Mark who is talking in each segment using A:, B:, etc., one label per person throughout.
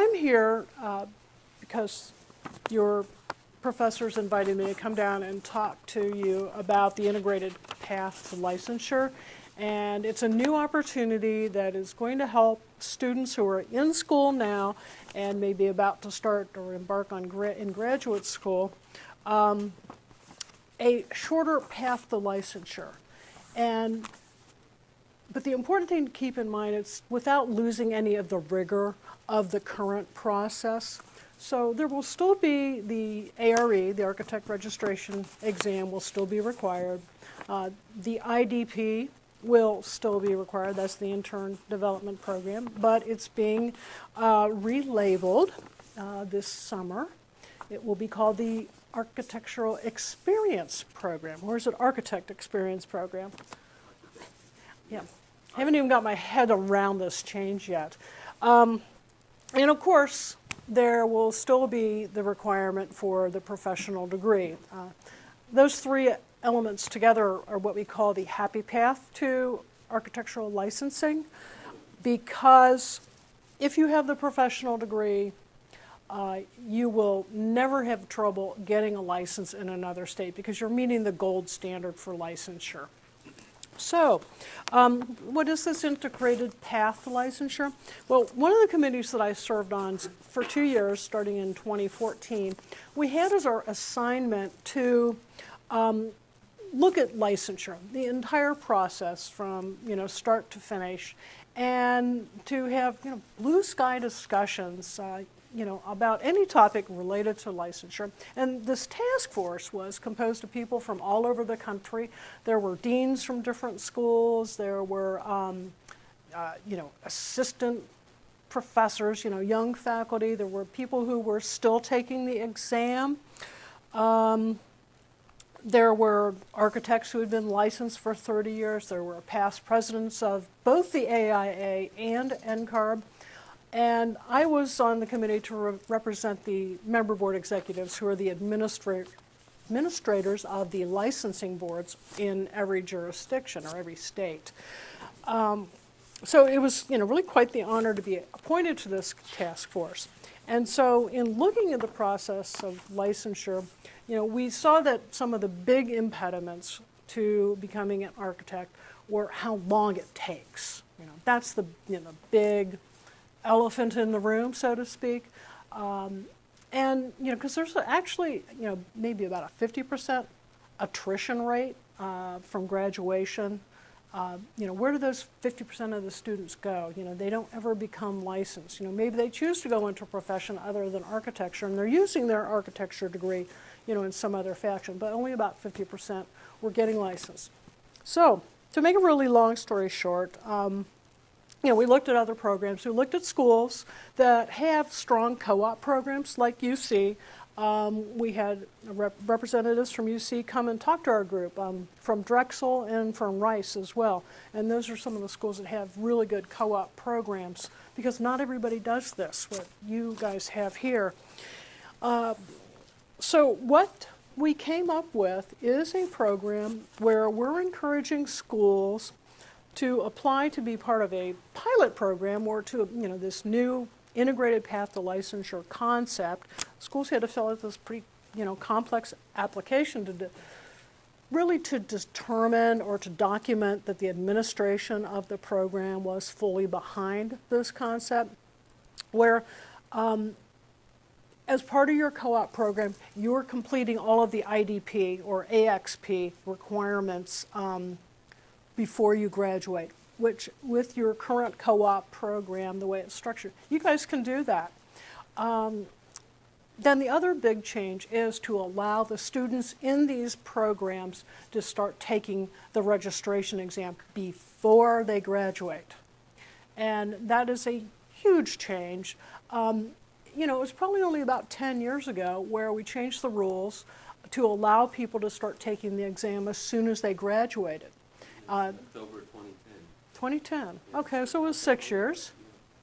A: I'm here because your professors invited me to come down and talk to you about the integrated path to licensure. And it's a new opportunity that is going to help students who are in school now and maybe about to start or embark on in graduate school, a shorter path to licensure. But the important thing to keep in mind is without losing any of the rigor of the current process. So there will still be the ARE, the Architect Registration Exam, will still be required. The IDP will still be required. That's the Intern Development Program, but it's being relabeled this summer. It will be called the Architectural Experience Program. Or is it Architect Experience Program? Yeah, I haven't even got my head around this change yet. And of course, there will still be the requirement for the professional degree. Those three elements together are what we call the happy path to architectural licensing, because if you have the professional degree, you will never have trouble getting a license in another state because you're meeting the gold standard for licensure. So, what is this integrated path to licensure? Well, one of the committees that I served on for 2 years, starting in 2014, we had as our assignment to look at licensure, the entire process from start to finish, and to have blue sky discussions about any topic related to licensure. And this task force was composed of people from all over the country. There were deans from different schools. There were, assistant professors, young faculty. There were people who were still taking the exam. There were architects who had been licensed for 30 years. There were past presidents of both the AIA and NCARB. And I was on the committee to represent the member board executives who are the administrators of the licensing boards in every jurisdiction or every state. So it was really quite the honor to be appointed to this task force. And so in looking at the process of licensure, we saw that some of the big impediments to becoming an architect were how long it takes. That's the big elephant in the room, so to speak. And because there's actually maybe about a 50% attrition rate from graduation. Where do those 50% of the students go? They don't ever become licensed. Maybe they choose to go into a profession other than architecture, and they're using their architecture degree in some other fashion, but only about 50% were getting licensed. So to make a really long story short, we looked at other programs. We looked at schools that have strong co-op programs like UC. We had representatives from UC come and talk to our group, from Drexel and from Rice as well. And those are some of the schools that have really good co-op programs, because not everybody does this, what you guys have here. So what we came up with is a program where we're encouraging schools to apply to be part of a pilot program or to this new integrated path to licensure concept. Schools had to fill out this pretty complex application to really to determine or to document that the administration of the program was fully behind this concept, where as part of your co-op program, you're completing all of the IDP or AXP requirements before you graduate, which with your current co-op program, the way it's structured, you guys can do that. Then the other big change is to allow the students in these programs to start taking the registration exam before they graduate. And that is a huge change. It was probably only about 10 years ago where we changed the rules to allow people to start taking the exam as soon as they graduated.
B: October 2010.
A: 2010. Okay, so it was 6 years.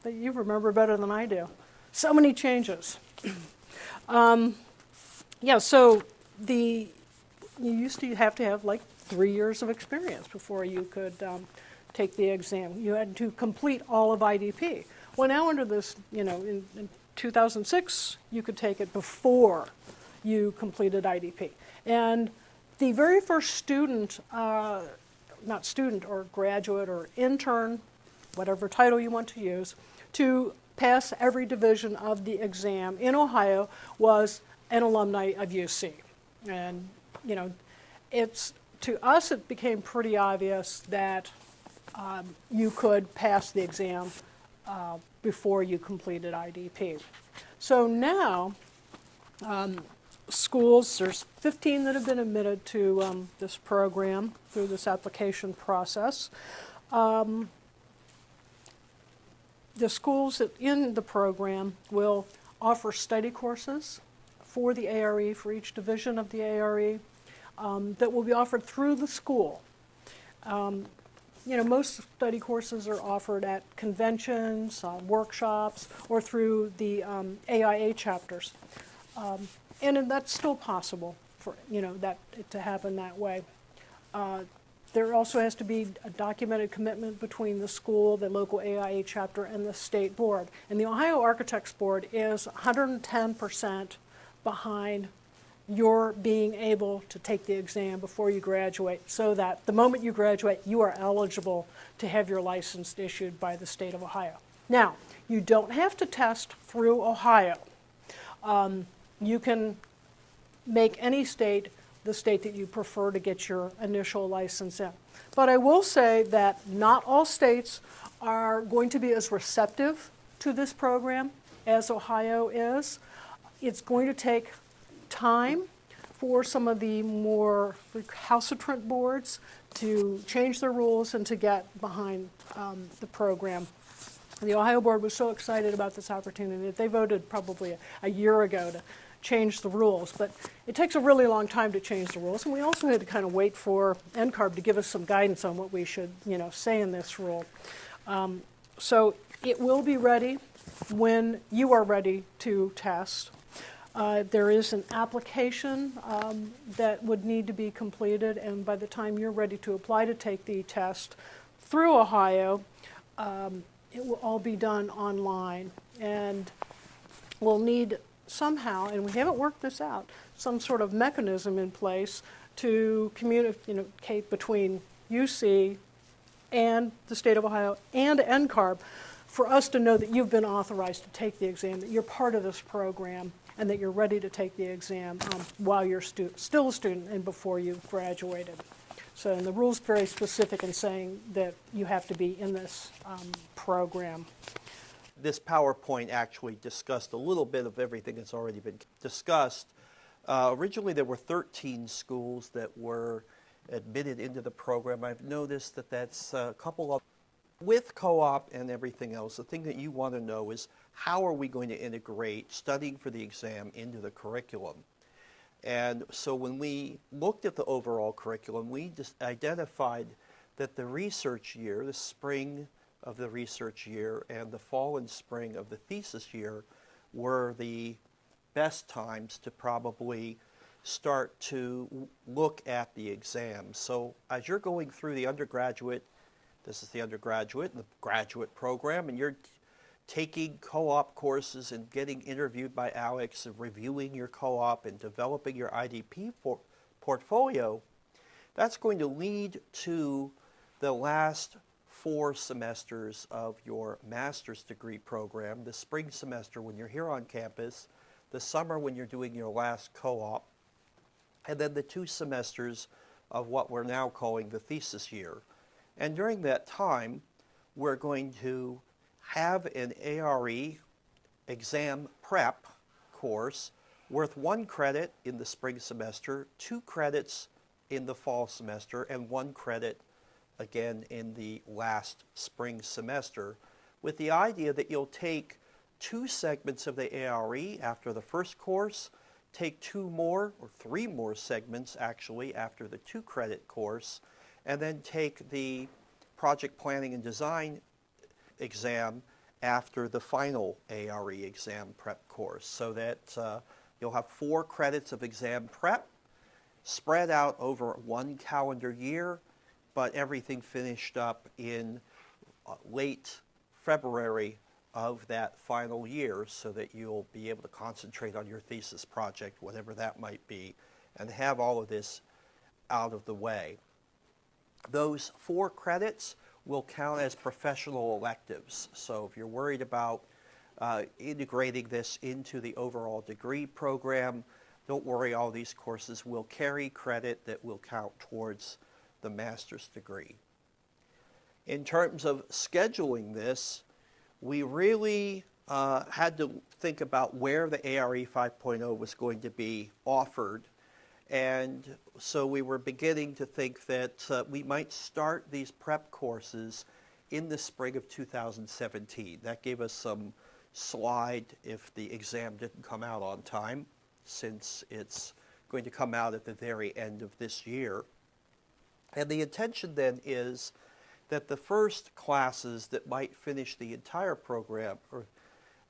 A: That you remember better than I do. So many changes. So you used to have like 3 years of experience before you could take the exam. You had to complete all of IDP. Well, now under this, in 2006, you could take it before you completed IDP. And the very first student, not student or graduate or intern, whatever title you want to use, to pass every division of the exam in Ohio was an alumni of UC. And, you know, to us, it became pretty obvious that you could pass the exam before you completed IDP. So now, schools, there's 15 that have been admitted to this program through this application process. The schools that in the program will offer study courses for the ARE, for each division of the ARE, that will be offered through the school. You know, most study courses are offered at conventions, workshops, or through the AIA chapters. And that's still possible for, you know, that to happen that way. There also has to be a documented commitment between the school, the local AIA chapter, and the state board. And the Ohio Architects Board is 110% behind your being able to take the exam before you graduate, so that the moment you graduate, you are eligible to have your license issued by the state of Ohio. Now, you don't have to test through Ohio. You can make any state the state that you prefer to get your initial license in. But I will say that not all states are going to be as receptive to this program as Ohio is. It's going to take time for some of the more recalcitrant boards to change their rules and to get behind the program. The Ohio board was so excited about this opportunity that they voted probably a year ago to change the rules, but it takes a really long time to change the rules, and we also had to kind of wait for NCARB to give us some guidance on what we should, you know, say in this rule. So it will be ready when you are ready to test. There is an application that would need to be completed, and by the time you're ready to apply to take the test through Ohio, it will all be done online, and we'll need somehow, and we haven't worked this out, some sort of mechanism in place to communicate between UC and the state of Ohio and NCARB for us to know that you've been authorized to take the exam, that you're part of this program, and that you're ready to take the exam while you're still a student and before you've graduated. So, and the rule's very specific in saying that you have to be in this program.
C: This PowerPoint actually discussed a little bit of everything that's already been discussed. Originally, there were 13 schools that were admitted into the program. I've noticed that that's a couple of, with co-op and everything else, the thing that you want to know is how are we going to integrate studying for the exam into the curriculum? And so when we looked at the overall curriculum, we just identified that the research year, the spring of the research year and the fall and spring of the thesis year were the best times to probably start to look at the exam. So as you're going through the undergraduate, this is the undergraduate and the graduate program, and you're taking co-op courses and getting interviewed by Alex and reviewing your co-op and developing your IDP portfolio, that's going to lead to the last 4 semesters of your master's degree program, the spring semester when you're here on campus, the summer when you're doing your last co-op, and then the 2 semesters of what we're now calling the thesis year. And during that time, we're going to have an ARE exam prep course worth 1 credit in the spring semester, 2 credits in the fall semester, and 1 credit again in the last spring semester, with the idea that you'll take 2 segments of the ARE after the first course, take 2 more or 3 more segments actually after the 2 credit course, and then take the project planning and design exam after the final ARE exam prep course, so that you'll have 4 credits of exam prep spread out over 1 calendar year, but everything finished up in late February of that final year so that you'll be able to concentrate on your thesis project, whatever that might be, and have all of this out of the way. Those 4 credits will count as professional electives. So if you're worried about integrating this into the overall degree program, don't worry, all these courses will carry credit that will count towards the master's degree. In terms of scheduling this, we really had to think about where the ARE 5.0 was going to be offered. And so we were beginning to think that we might start these prep courses in the spring of 2017. That gave us some slide if the exam didn't come out on time, since it's going to come out at the very end of this year. And the intention then is that the first classes that might finish the entire program or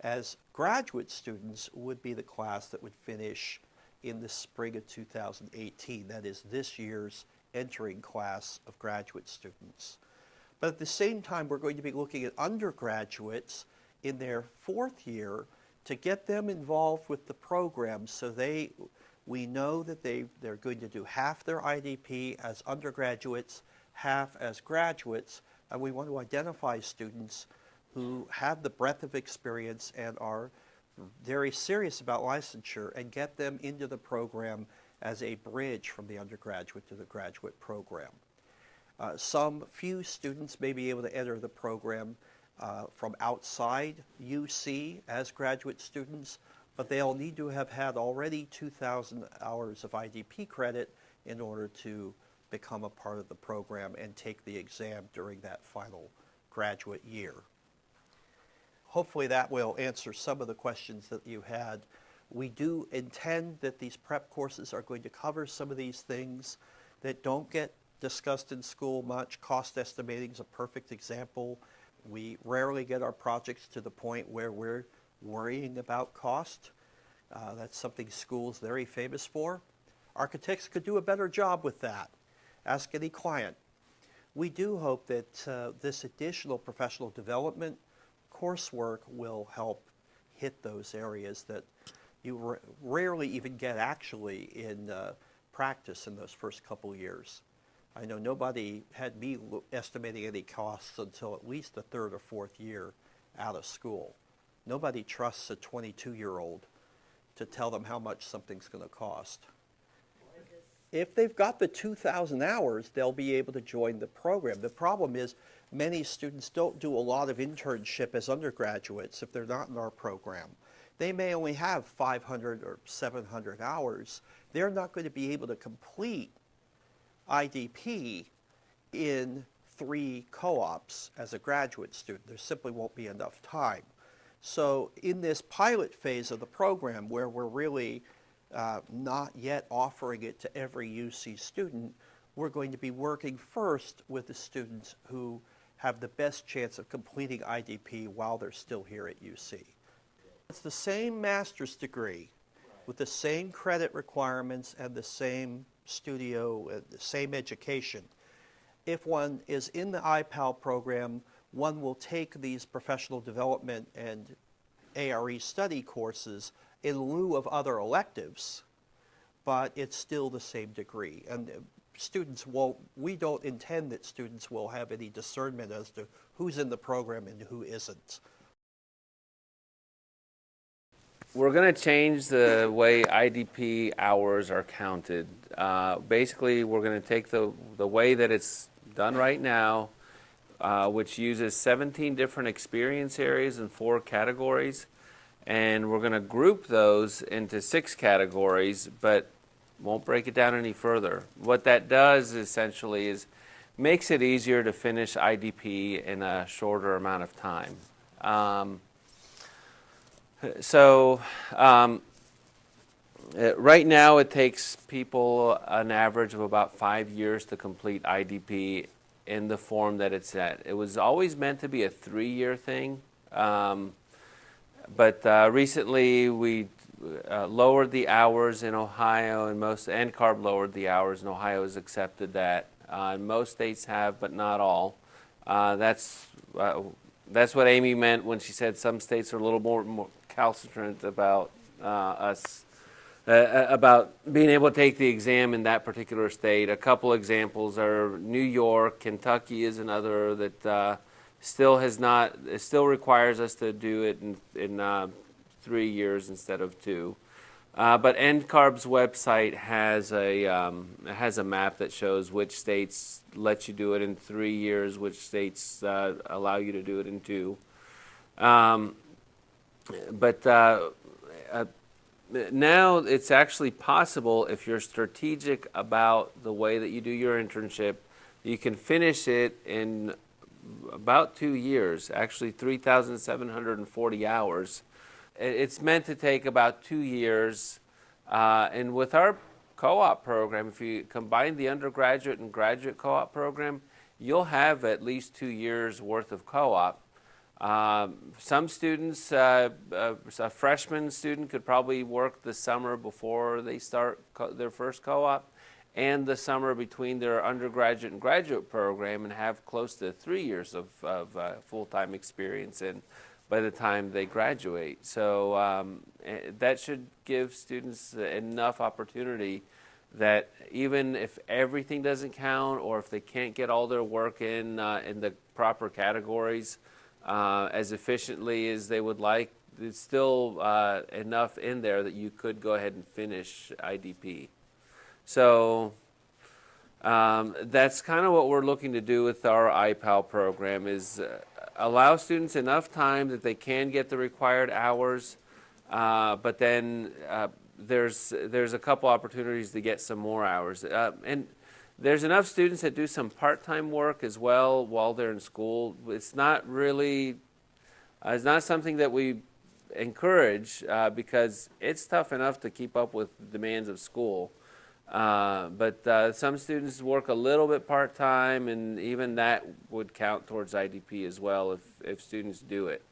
C: as graduate students would be the class that would finish in the spring of 2018. That is this year's entering class of graduate students. But at the same time, we're going to be looking at undergraduates in their 4th year to get them involved with the program so we know that they're going to do half their IDP as undergraduates, half as graduates, and we want to identify students who have the breadth of experience and are very serious about licensure and get them into the program as a bridge from the undergraduate to the graduate program. Some few students may be able to enter the program from outside UC as graduate students, but they'll need to have had already 2,000 hours of IDP credit in order to become a part of the program and take the exam during that final graduate year. Hopefully that will answer some of the questions that you had. We do intend that these prep courses are going to cover some of these things that don't get discussed in school much. Cost estimating is a perfect example. We rarely get our projects to the point where we're worrying about cost. That's something school's very famous for. Architects could do a better job with that. Ask any client. We do hope that this additional professional development coursework will help hit those areas that you rarely even get actually in practice in those first couple years. I know nobody had me estimating any costs until at least the 3rd or 4th year out of school. Nobody trusts a 22-year-old to tell them how much something's going to cost. If they've got the 2,000 hours, they'll be able to join the program. The problem is many students don't do a lot of internship as undergraduates if they're not in our program. They may only have 500 or 700 hours. They're not going to be able to complete IDP in 3 co-ops as a graduate student. There simply won't be enough time. So in this pilot phase of the program where we're really not yet offering it to every UC student, we're going to be working first with the students who have the best chance of completing IDP while they're still here at UC. It's the same master's degree with the same credit requirements and the same studio, the same education. If one is in the IPAL program, one will take these professional development and ARE study courses in lieu of other electives, but it's still the same degree. And students won't, we don't intend that students will have any discernment as to who's in the program and who isn't.
D: We're going to change the way IDP hours are counted. Basically, we're going to take the way that it's done right now, which uses 17 different experience areas in 4 categories. And we're going to group those into 6 categories, but won't break it down any further. What that does essentially is makes it easier to finish IDP in a shorter amount of time. Right now it takes people an average of about 5 years to complete IDP in the form that it's at. It was always meant to be a 3-year thing. But recently we lowered the hours in Ohio, and most NCARB lowered the hours, and Ohio has accepted that. Most states have, but not all. That's That's what Amy meant when she said some states are a little more calcitrant about about being able to take the exam in that particular state. A couple examples are New York, Kentucky is another that still has not. It still requires us to do it in 3 years instead of 2. But NCARB's website has a map that shows which states let you do it in 3 years, which states allow you to do it in 2. Now it's actually possible, if you're strategic about the way that you do your internship, you can finish it in about 2 years, actually 3,740 hours. It's meant to take about 2 years, and with our co-op program, if you combine the undergraduate and graduate co-op program, you'll have at least 2 years worth of co-op. Some students, a freshman student could probably work the summer before they start their first co-op, and the summer between their undergraduate and graduate program, and have close to 3 years of full-time experience in by the time they graduate. So that should give students enough opportunity that even if everything doesn't count, or if they can't get all their work in the proper categories as efficiently as they would like, there's still enough in there that you could go ahead and finish IDP. So that's kind of what we're looking to do with our IPAL program, is allow students enough time that they can get the required hours, but then there's a couple opportunities to get some more hours. And there's enough students that do some part-time work as well while they're in school. It's not really, it's not something that we encourage because it's tough enough to keep up with the demands of school. But some students work a little bit part-time, and even that would count towards IDP as well if students do it.